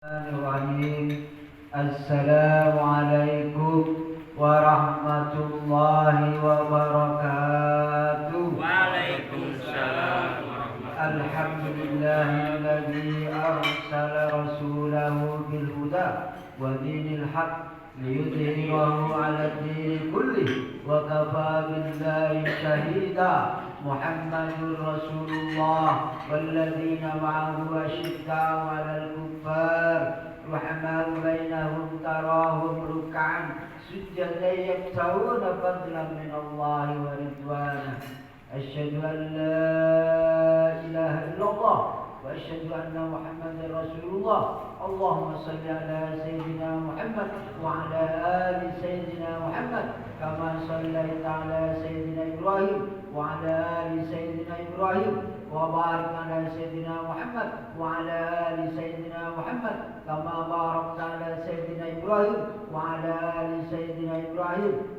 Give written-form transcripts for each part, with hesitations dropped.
Bismillahirrahmanirrahim. Assalamualaikum warahmatullahi wabarakatuh. Waalaikumsalam warahmatullahi Alhamdulillahilladzi arsala rasulahu bil huda wa dinil haqq liyudhhirahu 'ala ad-dini kullih wa kafaa billahi shahida. Muhammadur Rasulullah walladzina ma'ahu asyidda'u 'alal kuffar ruhamaa'u bainahum tarahum ruk'an sujjadan yabtaguna fadlan min Allah wa ridwana. Asyhadu an la ilaha illallah wa asyhadu anna Muhammadar Rasulullah. Allahumma shalli ala sayyidina Muhammad wa ala ali sayyidina Muhammad kama shallaita ala sayyidina Ibrahim wa ala ali sayyidina Ibrahim wa barik ala sayyidina Muhammad wa ala ali sayyidina Muhammad kama barakta ala sayyidina Ibrahim wa ala ali sayyidina Ibrahim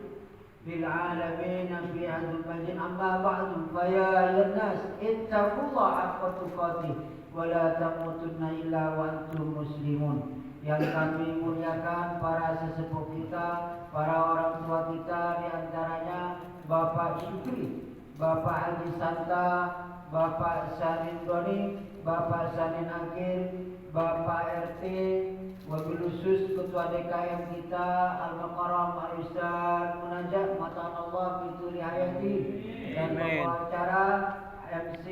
fil alamin fi hadhil majid. Amma ba'du, fa ya ayyuhan nas ittaqullaha haqqa tuqatih wa la tamutunna illa wa antum muslimun. Yang kami muliakan para sesepuh kita, para orang tua kita, di antaranya Bapak Syukri, Bapak Haji Santa, Bapak Sanin Doni, Bapak Sanin Akhir, Bapak RT, wabil khusus Ketua DKM kita Al-Mukarram Al-Ustaz Munajat Matan Allah Fituri Hayati, dan pembawa acara MC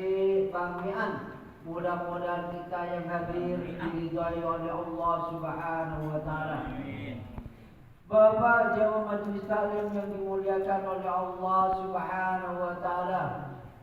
Bang Mian. Mudah-mudahan kita yang hadir diridhai oleh Allah Subhanahu wa taala. Bapak Jamaah Majelis Taklim yang dimuliakan oleh Allah Subhanahu wa taala,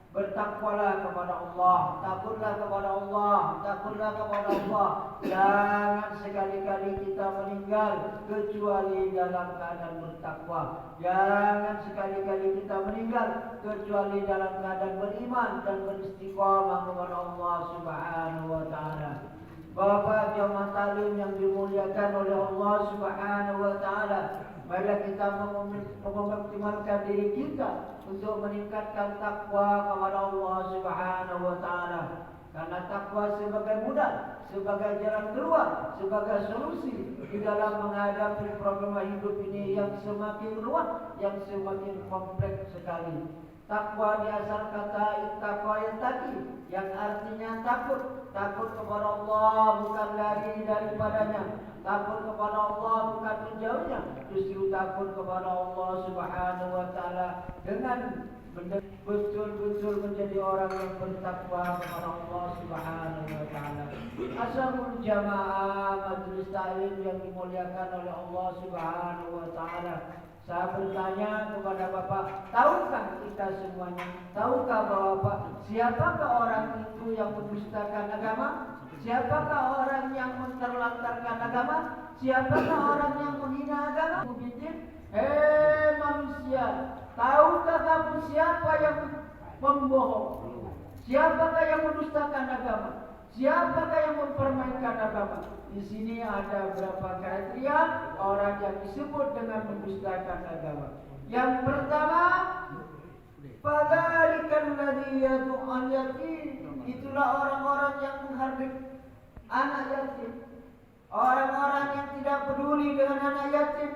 bertakwalah kepada Allah, takutlah kepada Allah, takutlah kepada Allah. Jangan sekali-kali kita meninggal kecuali dalam keadaan bertakwa. Jangan sekali-kali kita meninggal kecuali dalam keadaan beriman dan beristiqamah kepada Allah Subhanahu wa taala. Bapak jamaah taklim yang dimuliakan oleh Allah Subhanahu wa taala, marilah kita mengoptimalkan diri kita untuk meningkatkan takwa kepada Allah Subhanahu wa taala. Karena takwa sebagai modal, sebagai jalan keluar, sebagai solusi di dalam menghadapi problema hidup ini yang semakin luas, yang semakin kompleks sekali. Takwa di asal kata takwa yang tadi, yang artinya takut. Takut kepada Allah, bukan lari daripadanya. Takut kepada Allah, bukan menjauhnya. Justru takut kepada Allah Subhanahu wa taala dengan betul-betul menjadi orang yang bertakwa kepada Allah Subhanahu wa taala. Ashabul jamaah majelis taklim yang dimuliakan oleh Allah Subhanahu wa taala. Saya bertanya kepada Bapak, tahukah kita semuanya? Tahukah Bapak siapakah orang itu yang mendustakan agama? Siapakah orang yang menterlantarkan agama? Siapakah orang yang menghina agama? Hei manusia, tahukah kamu siapa yang membohong? Siapakah yang mendustakan agama? Siapakah yang mempermainkan agama? Di sini ada berapa kriteria orang yang disebut dengan mendustakan agama. Yang pertama, fadzalikal ladzi yad'ul yatim. Itulah orang-orang yang menghardik anak yatim. Orang-orang yang tidak peduli dengan anak yatim.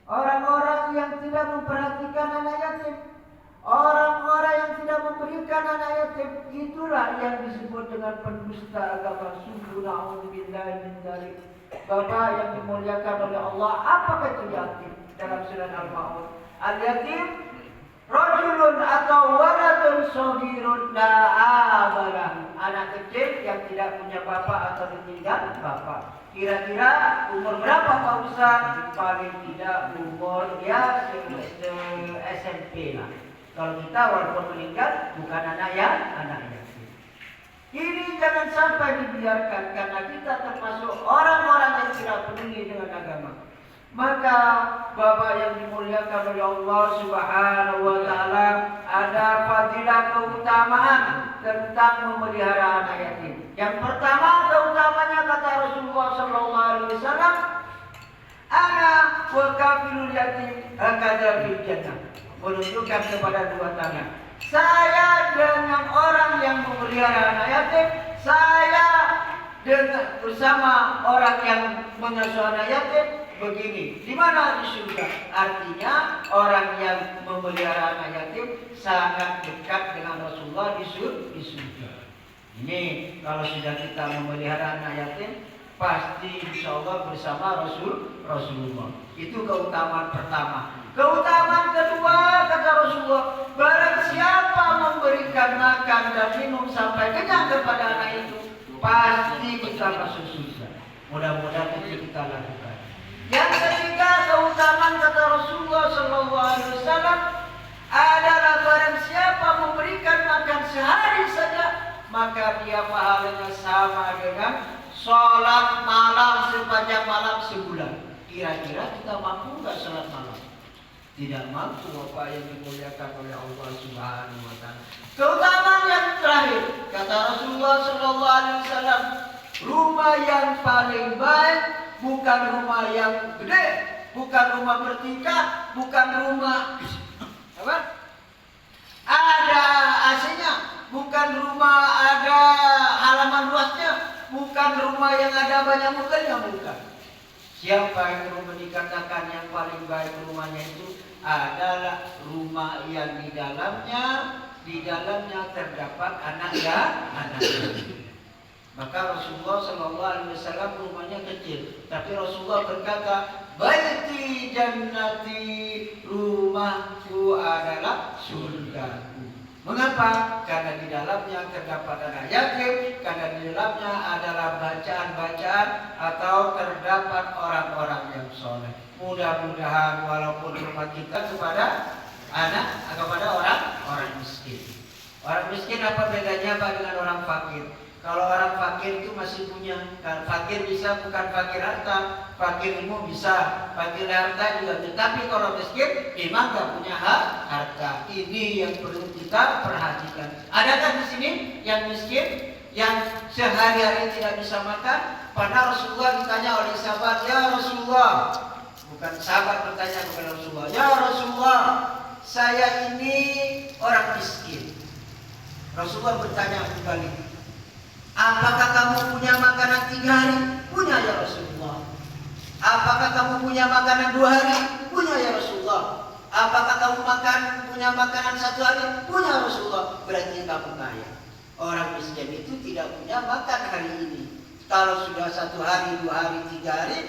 Orang-orang yang tidak memperhatikan anak yatim. Orang-orang yang tidak memberikan anak yatim, itulah yang disebut dengan pendusta agama. Sungguh na'udzubillahi min dzalik. Bapak yang dimuliakan oleh Allah, apakah itu yatim? Dalam surat Al-Maun, al-yatim rajulun atau waladun shaghirun la abalah. Anak kecil yang tidak punya bapak atau ditinggal bapak. Kira-kira umur berapa Pak Ustaz? Paling tidak umur ya SMP lah. Kalau kita walaupun meninggal bukan anak yatim. Ini jangan sampai dibiarkan karena kita termasuk orang-orang yang tidak peduli dengan agama. Maka Bapak yang dimuliakan oleh Allah Subhanahu wa taala, ada fadilah keutamaan tentang memelihara anak yatim. Yang pertama keutamanya kata Rasulullah sallallahu alaihi wasallam, ana wa kafilul yatim hakadha fil jannah. Menunjukkan kepada dua tangan. Saya dengan orang yang memelihara anak yatim, saya dengan bersama orang yang mengasuh anak yatim begini. Di mana? Di surga. Artinya orang yang memelihara anak yatim sangat dekat dengan Rasulullah di surga. Ini kalau sudah kita memelihara anak yatim, pasti insya Allah bersama Rasulullah. Itu keutamaan pertama. Keutamaan kedua kata Rasulullah, barang siapa memberikan makan dan minum sampai kenyang kepada anak itu, pasti kita masuk surga. Mudah-mudahan itu kita lakukan. Yang ketiga keutamaan kata Rasulullah SAW adalah barang siapa memberikan makan sehari saja, maka dia pahalanya sama dengan sholat malam sepanjang malam sebulan. Kira-kira kita mampu nggak sholat malam? Tidak mampu, Bapak yang dimuliakan oleh Allah Subhanahu wa Ta'ala. Keutamaan yang terakhir kata Rasulullah SAW, rumah yang paling baik bukan rumah yang gede, bukan rumah bertingkat, bukan rumah apa? Ada AC-nya, bukan rumah ada halaman luasnya, bukan rumah yang ada banyak mobilnya, bukan. Siapa yang dikatakan yang paling baik rumahnya itu adalah rumah yang di dalamnya terdapat anak. Maka Rasulullah SAW rumahnya kecil, tapi Rasulullah berkata, baiti jannati, rumahku adalah surgaku. Mengapa? Karena di dalamnya terdapat anak yatim, karena di dalamnya adalah bacaan-bacaan atau terdapat orang-orang yang soleh. Mudah-mudahan walaupun rumah kita kepada orang miskin. Orang miskin apa bedanya Pak dengan orang fakir? Kalau orang fakir itu masih punya, fakir bisa bukan fakir harta, fakir ilmu bisa, fakir harta juga. Tapi kalau miskin memang nggak punya harta. Ini yang perlu kita perhatikan. Adakah di sini yang miskin, yang sehari-hari tidak bisa makan? Pada Rasulullah ditanya oleh sahabat, ya Rasulullah, bukan sahabat bertanya kepada Rasulullah, ya Rasulullah, saya ini orang miskin. Rasulullah bertanya kembali, apakah kamu punya makanan 3 hari? Punya ya Rasulullah. Apakah kamu punya makanan 2 hari? Punya ya Rasulullah. Apakah kamu punya makanan 1 hari? Punya Rasulullah. Berarti kamu kaya. Orang miskin itu tidak punya makan hari ini. Kalau sudah 1 hari, 2 hari, 3 hari,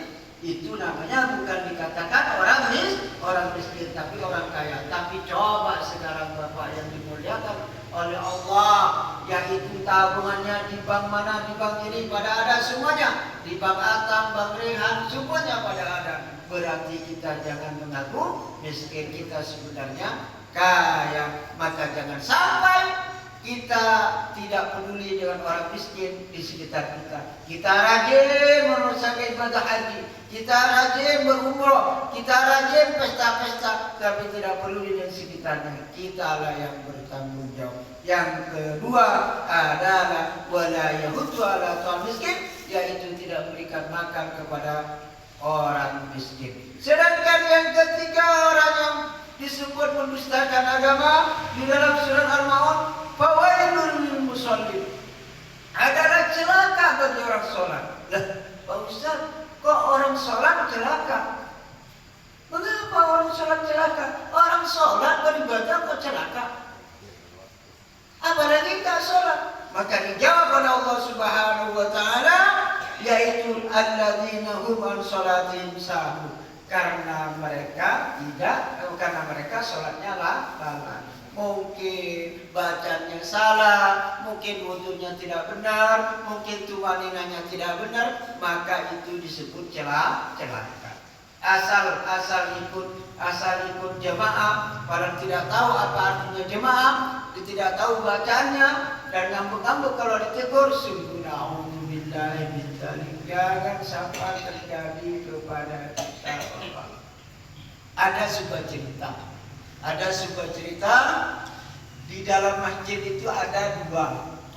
itu namanya bukan dikatakan orang miskin, tapi orang kaya. Tapi coba sekarang Bapak yang dimuliakan oleh Allah, yaitu tabungannya di bank mana, di bank ini pada ada semuanya, di bank Atam, bank Rehan, semuanya pada ada. Berarti kita jangan mengaku miskin, kita sebenarnya kaya. Maka jangan sampai kita tidak peduli dengan orang miskin di sekitar kita. Kita rajin menunaikan ibadah haji, kita rajin berumrah, kita rajin pesta-pesta, tapi tidak peduli dengan sekitarnya. Kitalah yang bertanggung jawab. Yang kedua adalah wala yahuddu ala ta'am miskin, yaitu tidak memberikan makan kepada orang miskin. Sedangkan yang ketiga, orang yang disebut mendustakan agama di dalam surat Al-Maun, fawailul lil musallin, adalah celaka bagi orang sholat. Lah, Pak Ustaz, kok orang sholat celaka? Mengapa orang sholat celaka? Orang sholat beribadah kok celaka? Apalagi tak sholat. Maka dijawab oleh Allah Subhanahu wa Ta'ala, yaitu alladzina hum an sholatihim sahun, karena mereka sholatnya lalai. Mungkin bacanya salah, mungkin wudunya tidak benar, mungkin tumaninanya tidak benar, maka itu disebut celaka. Asal ikut jemaah, padahal tidak tahu apa artinya jemaah, tidak tahu bacanya, dan ngambek-ngambek kalau ditegur, sungguh na'udzubillahi min dzalik. Jangan sampai terjadi kepada kita, Bapak. Ada sebuah cerita di dalam masjid itu ada 2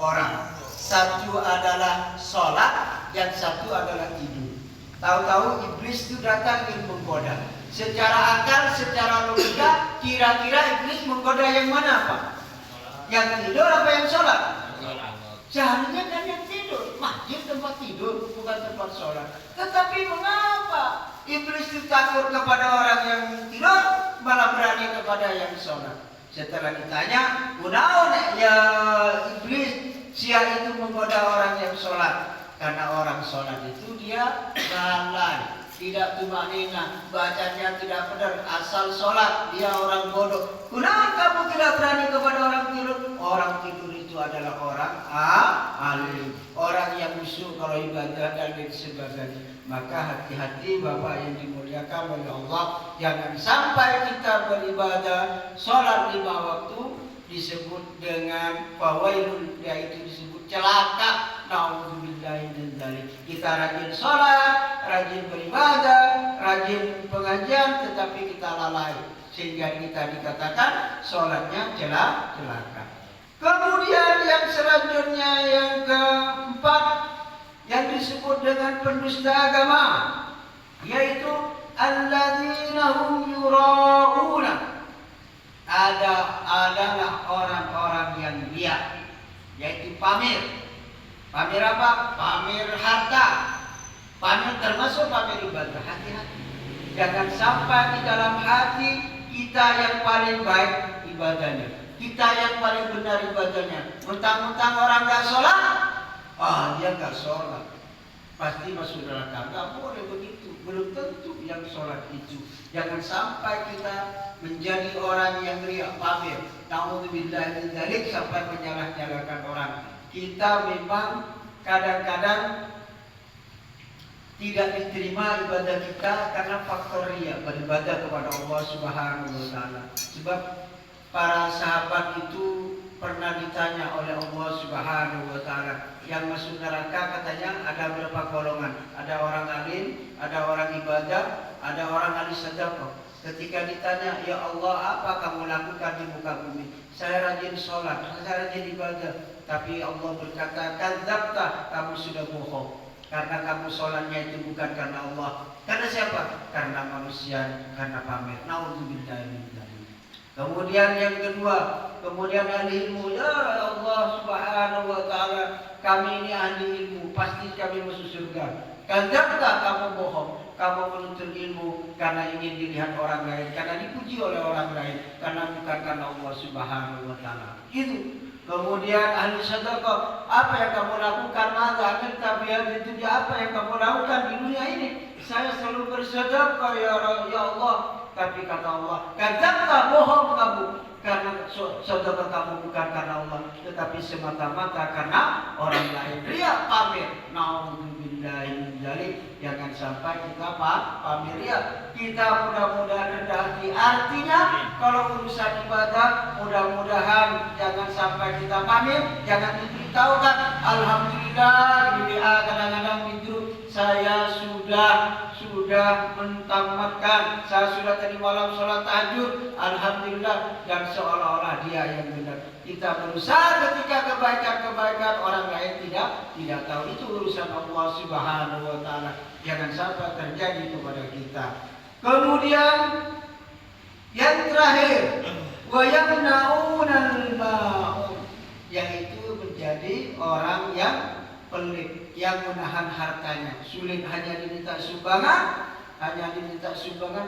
orang. Satu adalah sholat, yang satu adalah tidur. Tahu-tahu iblis itu datang ingin menggoda. Secara akal, secara logika, kira-kira iblis menggoda yang mana, Pak? Yang tidur apa yang sholat? Seharusnya kan yang tidur. Masjid tempat tidur, bukan tempat sholat. Tetapi mengapa iblis itu takut kepada orang yang tidur, malah berani kepada yang sholat? Setelah ditanya, kunaon ya iblis, sia itu menggoda orang yang sholat. Karena orang sholat itu dia lalai, tidak tumanina, bacanya tidak benar, asal sholat dia orang bodoh. Kenapa kamu tidak berani kepada orang tidur? Orang tidur itu adalah orang alim, orang yang khusyuk kalau ibadah dan lain sebagainya. Maka hati-hati Bapak yang dimuliakan oleh Allah, jangan sampai kita beribadah sholat 5 waktu disebut dengan fawailun, yaitu disebut celaka. Nauzubillahi min dzalik. Kita rajin sholat, rajin beribadah, rajin pengajian, tetapi kita lalai sehingga kita dikatakan sholatnya celaka. Kemudian yang selanjutnya, yang keempat, yang disebut dengan pendusta agama, yaitu alladzina hum yura'una. Adalah orang-orang yang riya, yaitu pamer. Pamer apa? Pamer harta. Pamer termasuk pamer ibadah. Hati-hati. Jangan sampai di dalam hati kita yang paling baik ibadahnya, kita yang paling benar ibadahnya. Mentang-mentang orang gak sholat, dia gak sholat, pasti masuk neraka. Gak boleh begitu. Belum tentu yang sholat itu. Jangan sampai kita menjadi orang yang riya, pamer. Nauzubillahi min dzalik, sampai menyalah-nyalahkan orang. Kita memang kadang-kadang tidak diterima ibadah kita karena faktor riya, beribadah kepada Allah Subhanahu wa taala. Sebab para sahabat itu pernah ditanya oleh Allah Subhanahu wa taala, yang masuk neraka katanya ada berapa golongan? Ada orang alim, ada orang ibadah, ada orang ahli sedekah. Ketika ditanya, ya Allah, apa kamu lakukan di muka bumi? Saya rajin sholat, saya rajin ibadah. Tapi Allah berkata, kadzabta, kamu sudah bohong. Karena kamu sholatnya itu bukan karena Allah. Karena siapa? Karena manusia, karena pamer. Nauzubillahi min dzalik. Kemudian yang kedua, kemudian ahli ilmu, ya Allah Subhanahu wa taala, kami ini ahli ilmu, pasti kami masuk surga. Kadzabta, kamu bohong. Kamu menuntut ilmu karena ingin dilihat orang lain, karena dipuji oleh orang lain, karena bukan karena Allah Subhanahu wa taala. Itu. Kemudian ahli sedekah, apa yang kamu lakukan? Maka akan tabiat itu dia, apa yang kamu lakukan di dunia ini? Saya selalu bersedekah ya Allah. Tapi kata Allah, kadzabta, bohong kamu. Karena sedekah kamu bukan karena Allah, tetapi semata-mata karena orang lain. Riya, pamer. Nauzubillahi min dzalik. Jangan sampai kita pamer riya. Kita mudah-mudahan rendah hati. Artinya kalau urusan ibadah, mudah-mudahan jangan sampai kita pamer, jangan diberitahukan. Alhamdulillah, di WA kadang-kadang itu saya sudah mentamatkan, saya sudah tadi malam sholat tahajud, alhamdulillah, dan seolah-olah dia yang benar. Kita berusaha ketika kebaikan-kebaikan orang lain tidak tahu, itu urusan Allah Subhanahu wa taala. Jangan sampai terjadi kepada kita. Kemudian yang terakhir, wa yamna'unal ma'un, yaitu menjadi orang yang pelit, yang menahan hartanya. Sulit hanya diminta sumbangan,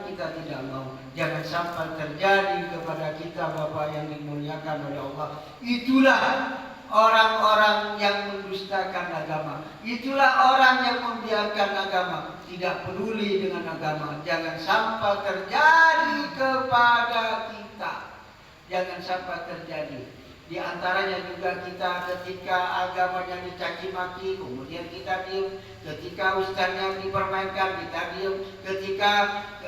kita tidak mau. Jangan sampai terjadi kepada kita Bapak yang dimuliakan oleh Allah. Itulah orang-orang yang mendustakan agama. Itulah orang yang membiarkan agama, tidak peduli dengan agama. Jangan sampai terjadi kepada kita. Jangan sampai terjadi. Di antaranya juga kita ketika agamanya dicaci maki, kemudian kita diam. Ketika ustaznya dipermainkan, kita diam. Ketika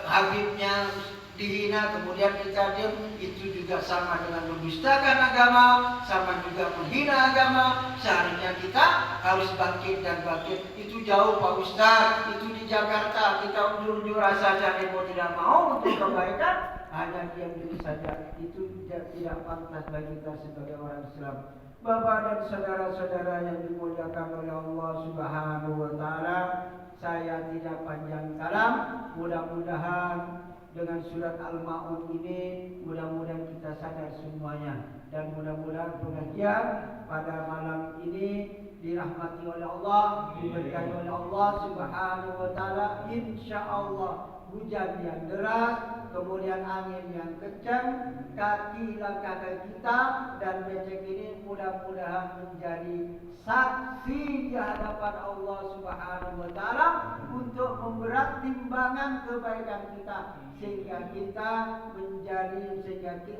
habibnya dihina, kemudian kita diam. Itu juga sama dengan mendustakan agama, sama juga menghina agama. Seharusnya kita harus bangkit dan bangkit. Itu jauh Pak Ustaz, itu di Jakarta. Kita undur-undur saja demo tidak mau untuk kebaikan, hanya diam diri saja. Itu tidak pantas bagi kita sebagai orang Islam. Bapak dan saudara-saudara yang dimuliakan oleh Allah Subhanahu wa taala, saya tidak panjang kalam. Mudah-mudahan dengan surat Al-Ma'un ini, mudah-mudahan kita sadar semuanya, dan mudah-mudahan pengajian pada malam ini dirahmati oleh Allah, diberkahi oleh Allah Subhanahu wa taala. Insyaallah hujan yang deras, kemudian angin yang kencang, langkah kaki kita dan becek ini mudah-mudahan menjadi saksi di hadapan Allah Subhanahu wa taala untuk memberat timbangan kebaikan kita, sehingga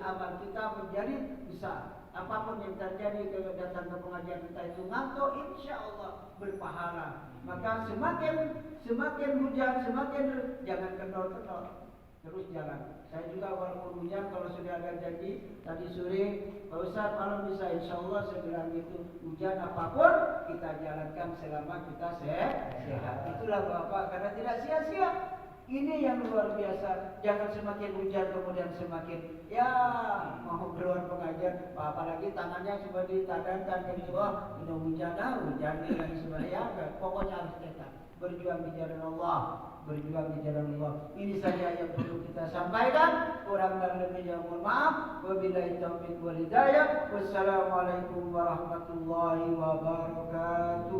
amal kita menjadi besar. Apapun yang terjadi kalau datang ke pengajian kita itu ngantuk, insya Allah berpahala. Maka semakin hujan, jangan kendor-kendor, terus jalan. Saya juga walaupun hujan, kalau sudah ada janji tadi sore, Pak Ustaz malam bisa, insya Allah saya bilang itu hujan apapun kita jalankan selama kita sehat. Itulah Bapak, karena tidak sia-sia. Ini yang luar biasa. Jangan semakin hujan kemudian semakin mau keluar pengajian, apalagi tangannya sudah ditadangkan gitu, ini hujan dan sebagainya. Pokoknya harus tetap berjuang di jalan Allah, Ini saja yang perlu kita sampaikan. Kurang dan lebihnya mohon maaf. Wabillahi taufiq wal hidayah. Wassalamualaikum warahmatullahi wabarakatuh.